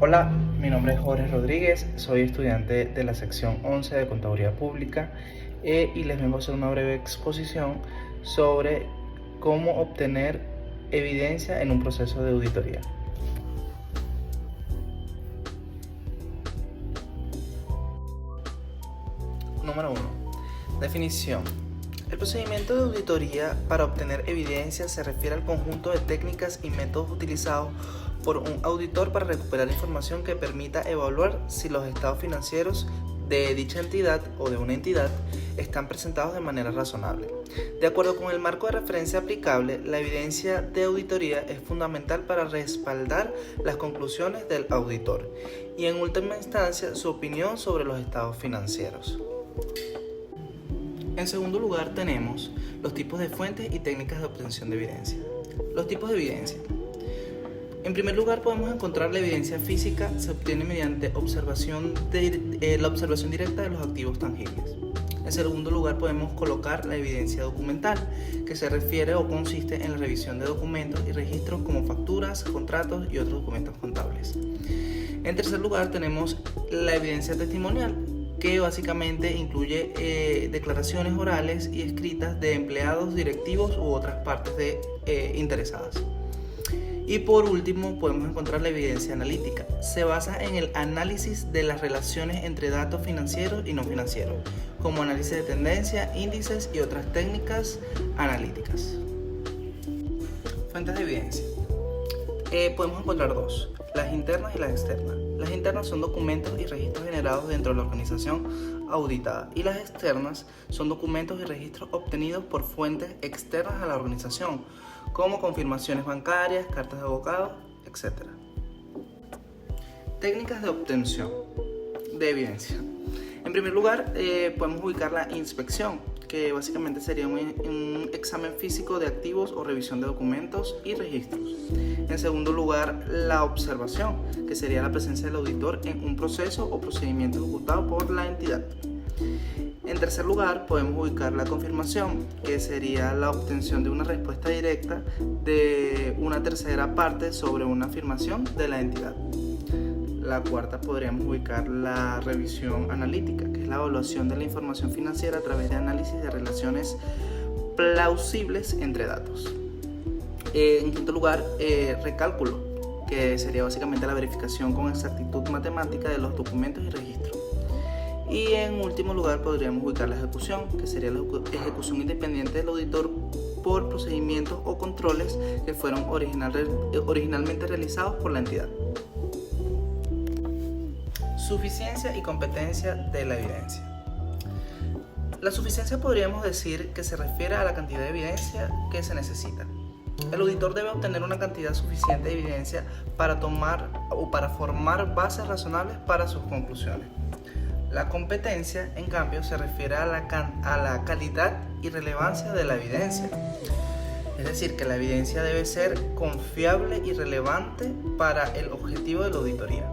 Hola, mi nombre es Jorge Rodríguez, soy estudiante de la sección 11 de Contaduría Pública y les vengo a hacer una breve exposición sobre cómo obtener evidencia en un proceso de auditoría. Número 1. Definición. El procedimiento de auditoría para obtener evidencia se refiere al conjunto de técnicas y métodos utilizados por un auditor para recuperar información que permita evaluar si los estados financieros de dicha entidad o de una entidad están presentados de manera razonable. De acuerdo con el marco de referencia aplicable, la evidencia de auditoría es fundamental para respaldar las conclusiones del auditor y, en última instancia, su opinión sobre los estados financieros. En segundo lugar, tenemos los tipos de fuentes y técnicas de obtención de evidencia. Los tipos de evidencia. En primer lugar, podemos encontrar la evidencia física. Se obtiene mediante la observación directa de los activos tangibles. En segundo lugar, podemos colocar la evidencia documental, que se refiere o consiste en la revisión de documentos y registros como facturas, contratos y otros documentos contables. En tercer lugar, tenemos la evidencia testimonial, que básicamente incluye declaraciones orales y escritas de empleados, directivos u otras partes interesadas. Y por último, podemos encontrar la evidencia analítica. Se basa en el análisis de las relaciones entre datos financieros y no financieros, como análisis de tendencia, índices y otras técnicas analíticas. Fuentes de evidencia. Podemos encontrar dos: las internas y las externas. Las internas son documentos y registros generados dentro de la organización auditada, y las externas son documentos y registros obtenidos por fuentes externas a la organización, como confirmaciones bancarias, cartas de abogados, etc. Técnicas de obtención de evidencia. En primer lugar, podemos ubicar la inspección, que básicamente sería un examen físico de activos o revisión de documentos y registros. En segundo lugar, la observación, que sería la presencia del auditor en un proceso o procedimiento ejecutado por la entidad. En tercer lugar, podemos ubicar la confirmación, que sería la obtención de una respuesta directa de una tercera parte sobre una afirmación de la entidad. La cuarta, podríamos ubicar la revisión analítica, que es la evaluación de la información financiera a través de análisis de relaciones plausibles entre datos. En quinto lugar, recálculo, que sería básicamente la verificación con exactitud matemática de los documentos y registros. Y en último lugar, podríamos ubicar la ejecución, que sería la ejecución independiente del auditor por procedimientos o controles que fueron originalmente realizados por la entidad. Suficiencia y competencia de la evidencia. La suficiencia podríamos decir que se refiere a la cantidad de evidencia que se necesita. El auditor debe obtener una cantidad suficiente de evidencia para formar bases razonables para sus conclusiones. La competencia, en cambio, se refiere a la calidad y relevancia de la evidencia. Es decir, que la evidencia debe ser confiable y relevante para el objetivo de la auditoría.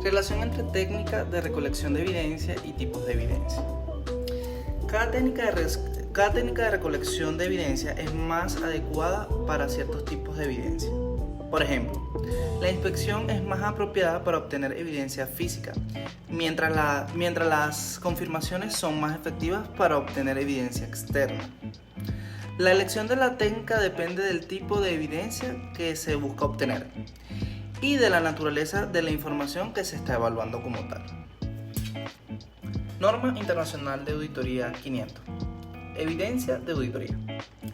Relación entre técnica de recolección de evidencia y tipos de evidencia. Cada técnica de recolección de evidencia es más adecuada para ciertos tipos de evidencia. Por ejemplo, la inspección es más apropiada para obtener evidencia física, mientras las confirmaciones son más efectivas para obtener evidencia externa. La elección de la técnica depende del tipo de evidencia que se busca obtener y de la naturaleza de la información que se está evaluando como tal. Norma Internacional de Auditoría 500. Evidencia de auditoría.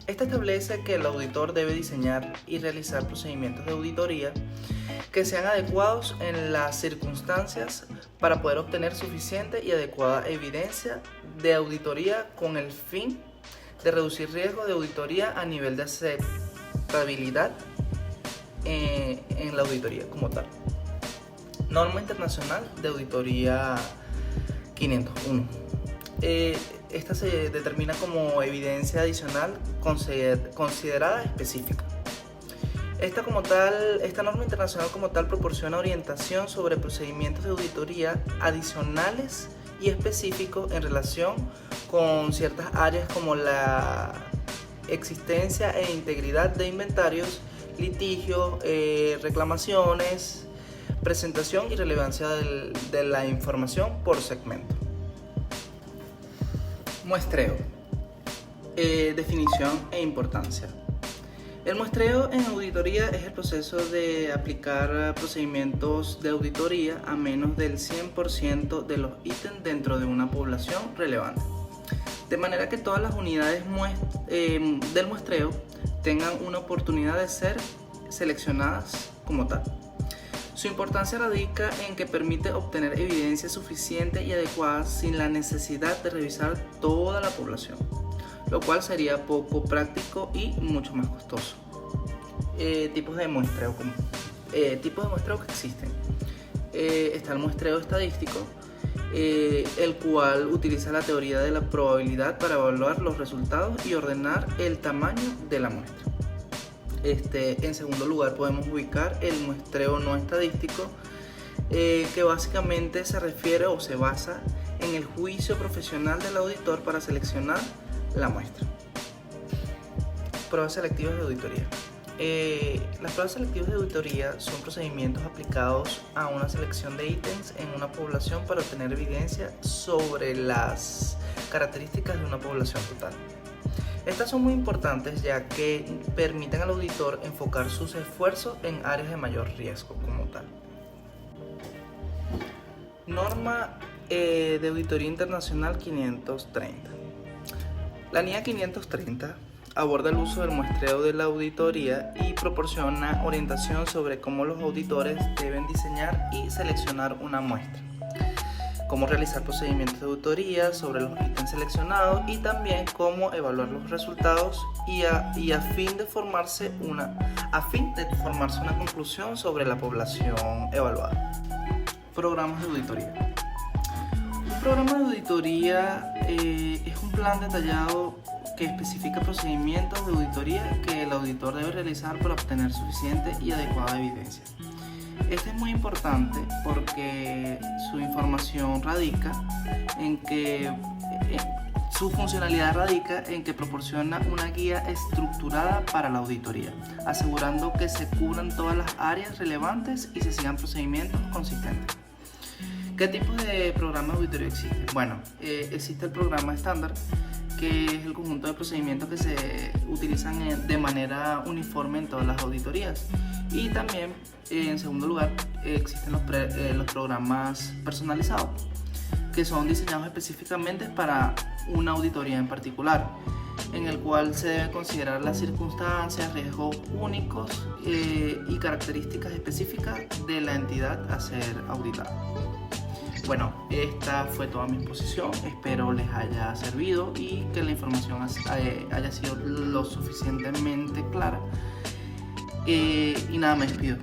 Esta establece que el auditor debe diseñar y realizar procedimientos de auditoría que sean adecuados en las circunstancias para poder obtener suficiente y adecuada evidencia de auditoría con el fin de reducir riesgos de auditoría a nivel de aceptabilidad en la auditoría como tal. Norma Internacional de Auditoría 501. Esta se determina como evidencia adicional considerada específica. Esta norma internacional como tal proporciona orientación sobre procedimientos de auditoría adicionales y específicos en relación con ciertas áreas como la existencia e integridad de inventarios, litigio, reclamaciones, presentación y relevancia de la información por segmento. Muestreo. Definición e importancia. El muestreo en auditoría es el proceso de aplicar procedimientos de auditoría a menos del 100% de los ítems dentro de una población relevante, de manera que todas las unidades del muestreo tengan una oportunidad de ser seleccionadas como tal. Su importancia radica en que permite obtener evidencia suficiente y adecuada sin la necesidad de revisar toda la población, lo cual sería poco práctico y mucho más costoso. Tipos de muestreo que existen. Está el muestreo estadístico, el cual utiliza la teoría de la probabilidad para evaluar los resultados y ordenar el tamaño de la muestra. En segundo lugar podemos ubicar el muestreo no estadístico, que básicamente se refiere o se basa en el juicio profesional del auditor para seleccionar la muestra. Pruebas selectivas de auditoría. Las pruebas selectivas de auditoría son procedimientos aplicados a una selección de ítems en una población para obtener evidencia sobre las características de una población total. Estas son muy importantes ya que permiten al auditor enfocar sus esfuerzos en áreas de mayor riesgo como tal. Norma de Auditoría Internacional 530. La NIA 530 aborda el uso del muestreo de la auditoría y proporciona orientación sobre cómo los auditores deben diseñar y seleccionar una muestra, cómo realizar procedimientos de auditoría sobre los ítems seleccionados y también cómo evaluar los resultados a fin de formarse una conclusión sobre la población evaluada. Programas de auditoría. Un programa de auditoría es un plan detallado que especifica procedimientos de auditoría que el auditor debe realizar para obtener suficiente y adecuada evidencia. Este es muy importante porque su información radica en que su funcionalidad radica en que proporciona una guía estructurada para la auditoría, asegurando que se cubran todas las áreas relevantes y se sigan procedimientos consistentes. ¿Qué tipo de programa de auditoría existe? Bueno, existe el programa estándar, que es el conjunto de procedimientos que se utilizan de manera uniforme en todas las auditorías. Y también, en segundo lugar, existen los programas personalizados, que son diseñados específicamente para una auditoría en particular, en el cual se deben considerar las circunstancias, riesgos únicos y características específicas de la entidad a ser auditada. Bueno, esta fue toda mi exposición, espero les haya servido y que la información haya sido lo suficientemente clara. Y nada, me despido.